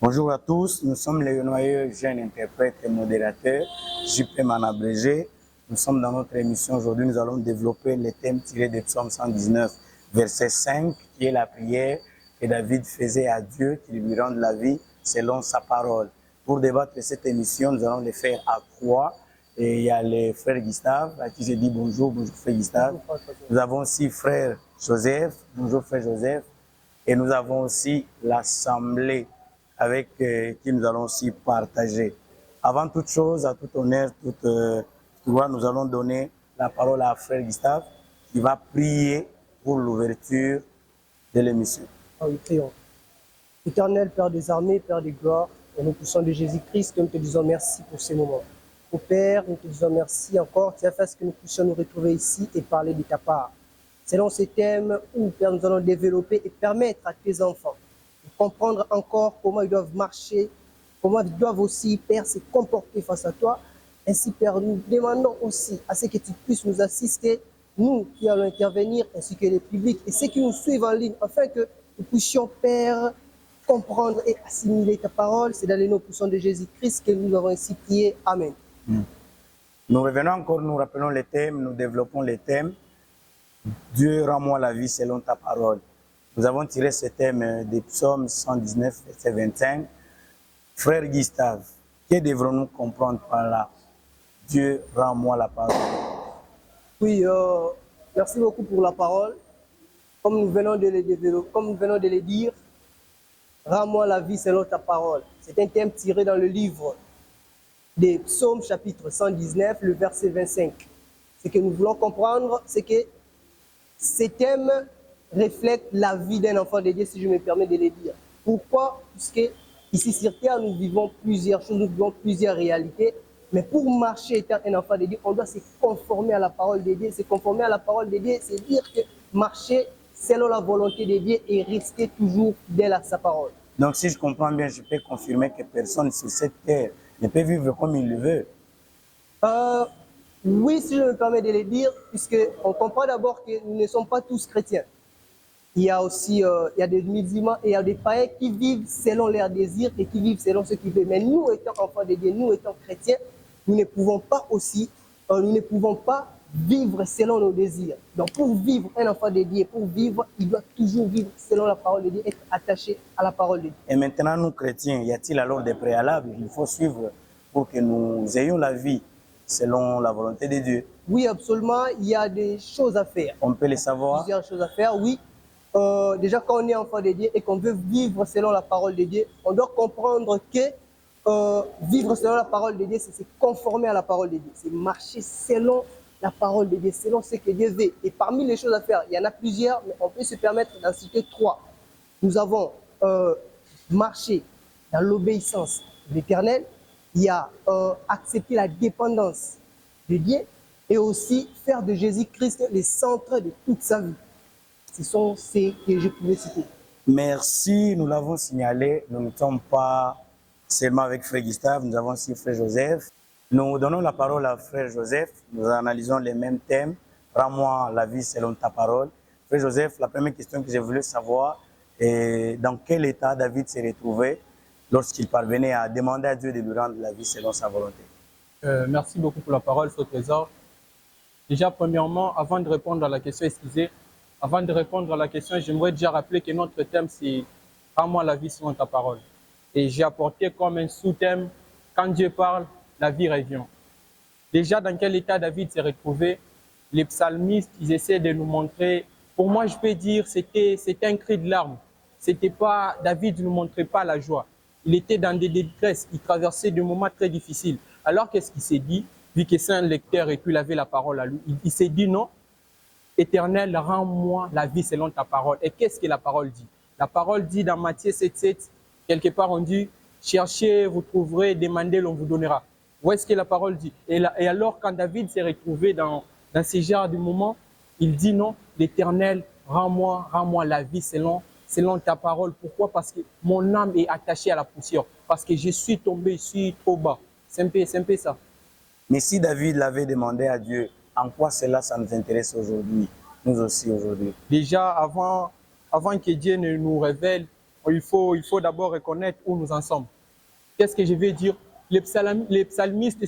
Bonjour à tous, nous sommes les noyeux jeunes interprètes et modérateurs, JPM en abrégé. Nous sommes dans notre émission. Aujourd'hui, nous allons développer les thèmes tirés des psaumes 119, verset 5, qui est la prière que David faisait à Dieu qui lui rende la vie selon sa parole. Pour débattre de cette émission, nous allons les faire à trois. Et il y a les frères Gustave, à qui je dis bonjour, bonjour frère Gustave. Nous avons aussi frère Joseph, bonjour frère Joseph. Et nous avons aussi l'Assemblée avec qui nous allons aussi partager. Avant toute chose, à tout honneur, toute gloire, nous allons donner la parole à frère Gustave qui va prier pour l'ouverture de l'émission. Oui, prions. Éternel Père des armées, Père des gloires, au nom puissant de Jésus-Christ, nous te disons merci pour ces moments. Au Père, nous te disons merci encore, tu as fait ce que nous puissions nous retrouver ici et parler de ta part. Selon ces thèmes où, Père, nous allons développer et permettre à tes enfants de comprendre encore comment ils doivent marcher, comment ils doivent aussi, Père, se comporter face à toi. Ainsi, Père, nous demandons aussi à ce que tu puisses nous assister, nous qui allons intervenir, ainsi que les publics et ceux qui nous suivent en ligne, afin que nous puissions, Père, comprendre et assimiler ta parole. C'est dans les noms puissants de Jésus-Christ que nous avons ainsi prié. Amen. Nous revenons encore, nous rappelons les thèmes, nous développons les thèmes. Dieu, rends-moi la vie selon ta parole. Nous avons tiré ce thème des psaumes 119, verset 25. Frère Gustave, que devrons-nous comprendre par là? Dieu, rends-moi la parole. Oui, merci beaucoup pour la parole. Comme nous venons de les développer, comme nous venons de le dire, rends-moi la vie selon ta parole. C'est un thème tiré dans le livre des psaumes, chapitre 119, le verset 25. Ce que nous voulons comprendre, c'est que ces thèmes reflètent la vie d'un enfant de Dieu, si je me permets de le dire. Pourquoi? Puisque ici sur Terre, nous vivons plusieurs choses, nous vivons plusieurs réalités. Mais pour marcher étant un enfant de Dieu, on doit se conformer à la parole de Dieu. Se conformer à la parole de Dieu, c'est dire que marcher selon la volonté de Dieu et rester toujours fidèle à sa parole. Donc, si je comprends bien, je peux confirmer que personne sur cette terre ne peut vivre comme il le veut. Oui, si je me permets de le dire, puisqu'on comprend d'abord que nous ne sommes pas tous chrétiens. Il y a aussi il y a des musulmans et il y a des païens qui vivent selon leurs désirs et qui vivent selon ce qu'ils veulent. Mais nous, étant enfants de Dieu, nous étant chrétiens, nous ne pouvons pas vivre selon nos désirs. Donc pour vivre un enfant de Dieu, pour vivre, il doit toujours vivre selon la parole de Dieu, être attaché à la parole de Dieu. Et maintenant, nous chrétiens, y a-t-il alors des préalables qu'il faut suivre pour que nous ayons la vie selon la volonté de Dieu? Oui, absolument, il y a des choses à faire. On peut les savoir. Plusieurs choses à faire, oui. Déjà, quand on est enfant de Dieu et qu'on veut vivre selon la parole de Dieu, on doit comprendre que vivre selon la parole de Dieu, c'est se conformer à la parole de Dieu. C'est marcher selon la parole de Dieu, selon ce que Dieu veut. Et parmi les choses à faire, il y en a plusieurs, mais on peut se permettre d'en citer trois. Nous avons marché dans l'obéissance de l'Éternel. Il y a accepter la dépendance de Dieu et aussi faire de Jésus-Christ le centre de toute sa vie. Ce sont ceux que je pouvais citer. Merci, nous l'avons signalé. Nous ne sommes pas seulement avec frère Gustave, nous avons aussi frère Joseph. Nous donnons la parole à frère Joseph. Nous analysons les mêmes thèmes. Rends-moi la vie selon ta parole. Frère Joseph, la première question que je voulais savoir est dans quel état David s'est retrouvé lorsqu'il parvenait à demander à Dieu de lui rendre la vie selon sa volonté. Merci beaucoup pour la parole, frère Trésor. Déjà, premièrement, avant de répondre à la question, avant de répondre à la question, j'aimerais déjà rappeler que notre thème, c'est « Rends-moi la vie selon ta parole ». Et j'ai apporté comme un sous-thème « Quand Dieu parle, la vie revient ». Déjà, dans quel état David s'est retrouvé? Les psalmistes, ils essaient de nous montrer. Pour moi, je peux dire c'était un cri de larmes. C'était pas, David ne nous montrait pas la joie. Il était dans des détresses, il traversait des moments très difficiles. Alors, qu'est-ce qu'il s'est dit? Vu que c'est un lecteur et puis il avait la parole à lui, il s'est dit non. Éternel, rends-moi la vie selon ta parole. Et qu'est-ce que la parole dit? La parole dit dans Matthieu 7,7, quelque part on dit, cherchez, vous trouverez, demandez, l'on vous donnera. Où est-ce que la parole dit? Et alors, quand David s'est retrouvé dans ces genres de moments, il dit non, l'Éternel, rends-moi la vie selon ta parole. Pourquoi? Parce que mon âme est attachée à la poussière. Parce que je suis tombé, je suis trop bas. C'est un peu ça. Mais si David l'avait demandé à Dieu, en quoi cela, ça nous intéresse aujourd'hui, nous aussi aujourd'hui? Déjà, avant que Dieu ne nous révèle il faut d'abord reconnaître où nous en sommes. Qu'est-ce que je veux dire? Les psalmistes,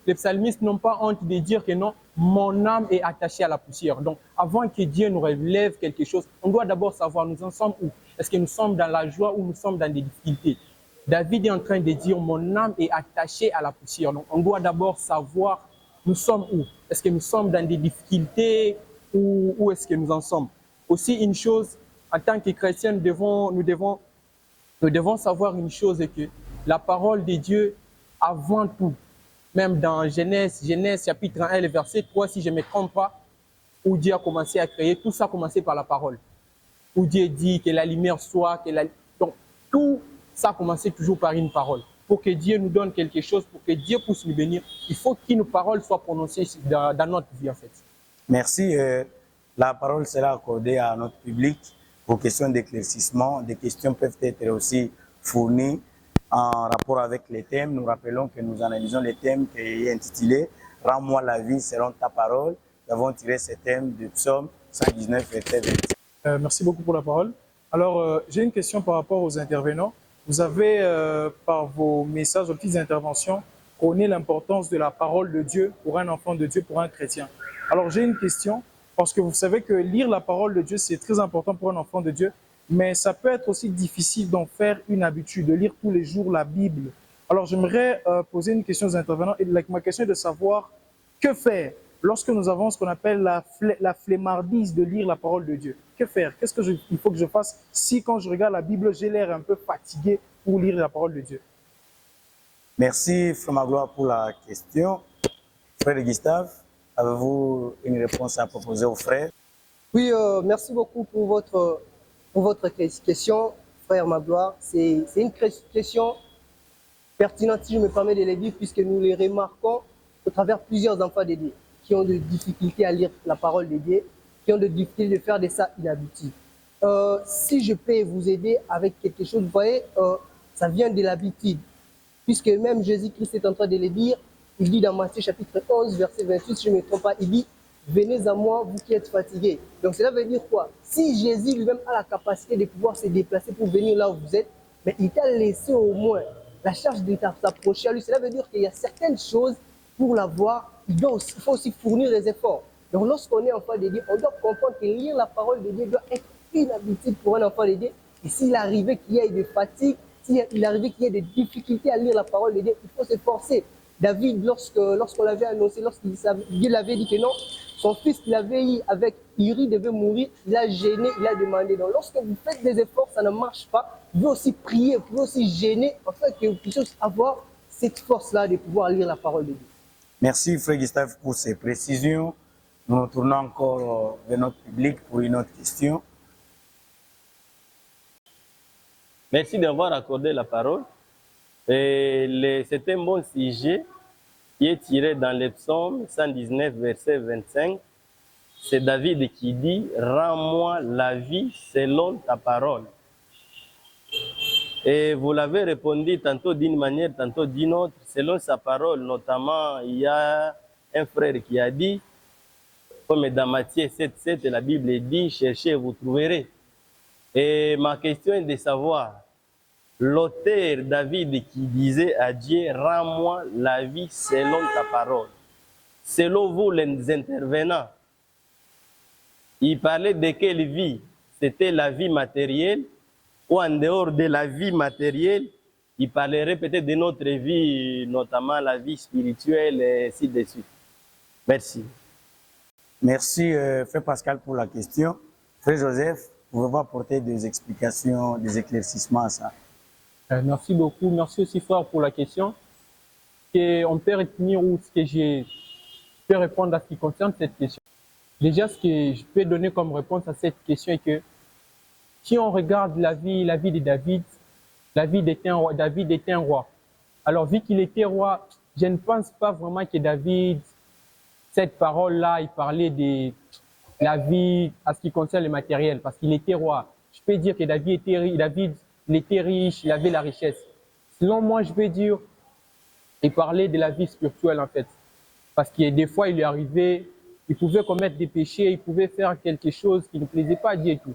les psalmistes n'ont pas honte de dire que non, mon âme est attachée à la poussière. Donc, avant que Dieu nous relève quelque chose, on doit d'abord savoir nous en sommes où. Est-ce que nous sommes dans la joie ou nous sommes dans des difficultés? David est en train de dire, mon âme est attachée à la poussière. Donc, on doit d'abord savoir nous sommes où. Est-ce que nous sommes dans des difficultés ou où est-ce que nous en sommes? Aussi, une chose, en tant que chrétiens, nous devons savoir une chose, c'est que la parole de Dieu, avant tout, même dans Genèse chapitre 1, le verset 3, si je ne me trompe pas, où Dieu a commencé à créer, tout ça a commencé par la parole. Où Dieu dit que la lumière soit, donc tout ça a commencé toujours par une parole. Pour que Dieu nous donne quelque chose, pour que Dieu puisse nous bénir, il faut qu'une parole soit prononcée dans notre vie en fait. Merci. La parole sera accordée à notre public pour questions d'éclaircissement. Des questions peuvent être aussi fournies en rapport avec les thèmes. Nous rappelons que nous analysons les thèmes qui est intitulé « Rends-moi la vie selon ta parole ». Nous avons tiré ce thème du psaume 119, verset 20. Merci beaucoup pour la parole. Alors, j'ai une question par rapport aux intervenants. Vous avez, par vos messages, vos petites interventions, prôné l'importance de la parole de Dieu pour un enfant de Dieu, pour un chrétien. Alors, j'ai une question, parce que vous savez que lire la parole de Dieu, c'est très important pour un enfant de Dieu, mais ça peut être aussi difficile d'en faire une habitude, de lire tous les jours la Bible. Alors, j'aimerais poser une question aux intervenants, et ma question est de savoir que faire lorsque nous avons ce qu'on appelle la flemmardise de lire la parole de Dieu. Que faire? Qu'est-ce qu'il faut que je fasse si, quand je regarde la Bible, j'ai l'air un peu fatigué pour lire la parole de Dieu? Merci, Frère Magloire, pour la question. Frère Gustave, avez-vous une réponse à proposer aux frères? Oui, merci beaucoup pour votre question, frère Magloire. C'est une question pertinente, si je me permets de le dire, puisque nous les remarquons au travers plusieurs enfants de Dieu qui ont de difficultés à lire la parole de Dieu, qui ont de difficultés de faire de ça une habitude. Si je peux vous aider avec quelque chose, vous voyez, ça vient de l'habitude. Puisque même Jésus-Christ est en train de le dire, il dit dans Matthieu chapitre 11, verset 28, si je ne me trompe pas, il dit « Venez à moi, vous qui êtes fatigués ». Donc cela veut dire quoi? Si Jésus lui-même a la capacité de pouvoir se déplacer pour venir là où vous êtes, mais il t'a laissé au moins la charge de s'approcher à lui. Cela veut dire qu'il y a certaines choses, pour l'avoir, il faut aussi fournir des efforts. Donc lorsqu'on est enfant de Dieu, on doit comprendre que lire la parole de Dieu doit être une habitude pour un enfant de Dieu. Et s'il arrivait qu'il y ait de fatigue, s'il arrivait qu'il y ait des difficultés à lire la parole de Dieu, il faut se forcer. David, lorsqu'on l'avait annoncé, Dieu l'avait dit que non, son fils qu'il avait eu avec Uri devait mourir, il a gêné, il a demandé. Donc lorsque vous faites des efforts, ça ne marche pas. Vous pouvez aussi prier, vous pouvez aussi gêner, afin que vous puissiez avoir cette force-là de pouvoir lire la parole de Dieu. Merci, Frère Gustave, pour ces précisions. Nous nous tournons encore vers notre public pour une autre question. Merci d'avoir accordé la parole. C'est un bon sujet qui est tiré dans le psaume 119, verset 25. C'est David qui dit « Rends-moi la vie selon ta parole ». Et vous l'avez répondu tantôt d'une manière, tantôt d'une autre, selon sa parole. Notamment, il y a un frère qui a dit, comme dans Matthieu 7,7, la Bible dit « Cherchez et vous trouverez ». Et ma question est de savoir, l'auteur David qui disait à Dieu « Rends-moi la vie selon ta parole ». Selon vous, les intervenants, il parlait de quelle vie? C'était la vie matérielle ou en dehors de la vie matérielle, il parlerait peut-être de notre vie, notamment la vie spirituelle et ainsi de suite. Merci. Merci, Frère Pascal, pour la question. Frère Joseph, pouvez-vous apporter des explications, des éclaircissements à ça? Merci beaucoup. Merci aussi, frère, pour la question. On peut retenir où ce que je peux répondre à ce qui concerne cette question. Déjà, ce que je peux donner comme réponse à cette question est que si on regarde la vie de David, David était un roi. Alors, vu qu'il était roi, je ne pense pas vraiment que David, cette parole-là, il parlait de la vie à ce qui concerne le matériel, parce qu'il était roi. Je peux dire que David était riche, il avait la richesse. Selon moi, je peux dire, il parlait de la vie spirituelle en fait. Parce que des fois, il lui arrivait, il pouvait commettre des péchés, il pouvait faire quelque chose qui ne plaisait pas à Dieu et tout.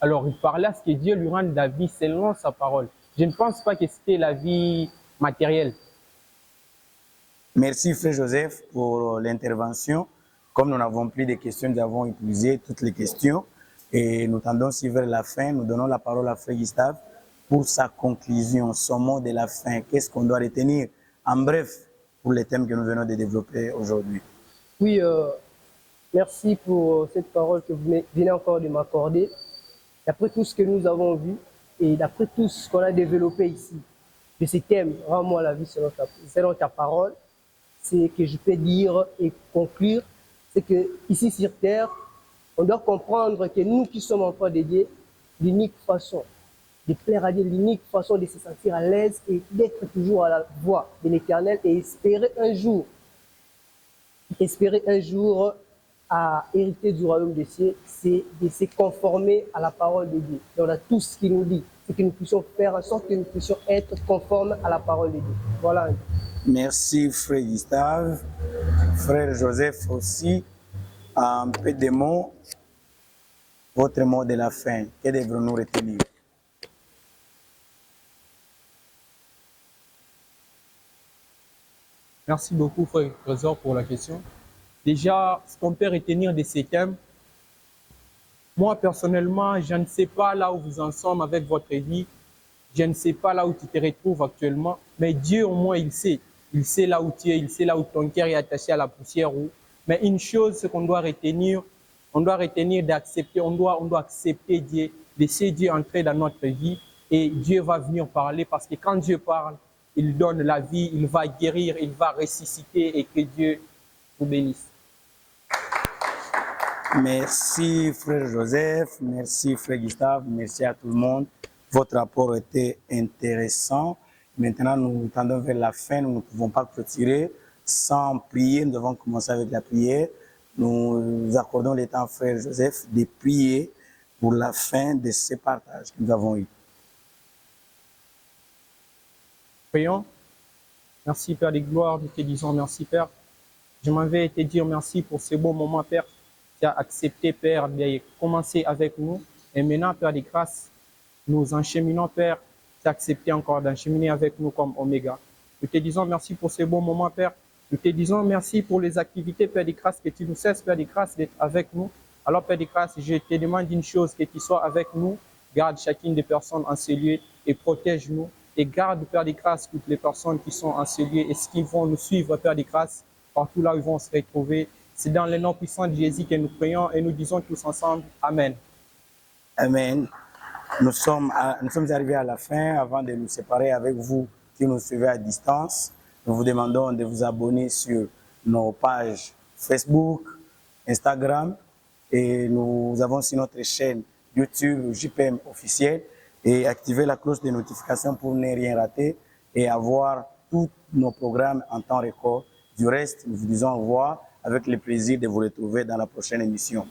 Alors, il parlait à ce que Dieu lui rende la vie selon sa parole. Je ne pense pas que c'était la vie matérielle. Merci, frère Joseph, pour l'intervention. Comme nous n'avons plus de questions, nous avons épuisé toutes les questions. Et nous tendons aussi vers la fin. Nous donnons la parole à frère Gustave pour sa conclusion, son mot de la fin. Qu'est-ce qu'on doit retenir en bref pour les thèmes que nous venons de développer aujourd'hui? Oui, merci pour cette parole que vous venez encore de m'accorder. D'après tout ce que nous avons vu et d'après tout ce qu'on a développé ici, de ces thèmes, rends-moi la vie selon ta parole, c'est que je peux dire et conclure, c'est que ici sur terre, on doit comprendre que nous qui sommes enfants de Dieu, l'unique façon de plaire à Dieu, l'unique façon de se sentir à l'aise et d'être toujours à la voie de l'Éternel et espérer un jour à hériter du royaume des cieux, c'est de se conformer à la parole de Dieu. Et on a tout ce qu'il nous dit, c'est que nous puissions faire en sorte que nous puissions être conformes à la parole de Dieu. Voilà. Merci, frère Gustave. Frère Joseph aussi, un peu de mots, votre mot de la fin. Que devrons-nous retenir? Merci beaucoup, frère Trésor, pour la question. Déjà, ce qu'on peut retenir de ces thèmes, moi, personnellement, je ne sais pas là où vous en sommes avec votre vie. Je ne sais pas là où tu te retrouves actuellement. Mais Dieu, au moins, il sait. Il sait là où tu es, il sait là où ton cœur est attaché à la poussière. Mais une chose, ce qu'on doit retenir d'accepter, on doit accepter Dieu, laisser Dieu entrer dans notre vie et Dieu va venir parler parce que quand Dieu parle, il donne la vie, il va guérir, il va ressusciter et que Dieu vous bénisse. Merci, frère Joseph. Merci, frère Gustave. Merci à tout le monde. Votre rapport était intéressant. Maintenant, nous tendons vers la fin. Nous ne pouvons pas clôturer sans prier. Nous devons commencer avec la prière. Nous accordons le temps, frère Joseph, de prier pour la fin de ces partages que nous avons eus. Prions. Merci, Père des gloires. Nous te disons merci, Père. Je m'en vais te dire merci pour ces beaux moments, Père. Tu as accepté, Père, de commencer avec nous. Et maintenant, Père des grâces, nous encheminons, Père. Tu as accepté encore d'encheminer avec nous comme Oméga. Nous te disons merci pour ces beaux moments, Père. Nous te disons merci pour les activités, Père des grâces, que tu nous cesses, Père des grâces, d'être avec nous. Alors, Père des grâces, je te demande une chose, que tu sois avec nous. Garde chacune des personnes en ce lieu et protège-nous. Et garde, Père des grâces, toutes les personnes qui sont en ce lieu et qui vont nous suivre, Père des grâces, partout là où ils vont se retrouver. C'est dans le nom puissant de Jésus que nous prions et nous disons tous ensemble Amen. Amen. Nous sommes arrivés à la fin. Avant de nous séparer avec vous qui nous suivez à distance, nous vous demandons de vous abonner sur nos pages Facebook, Instagram et nous avons aussi notre chaîne YouTube JPM officiel et activer la cloche de notification pour ne rien rater et avoir tous nos programmes en temps record. Du reste, nous vous disons au revoir avec le plaisir de vous retrouver dans la prochaine émission.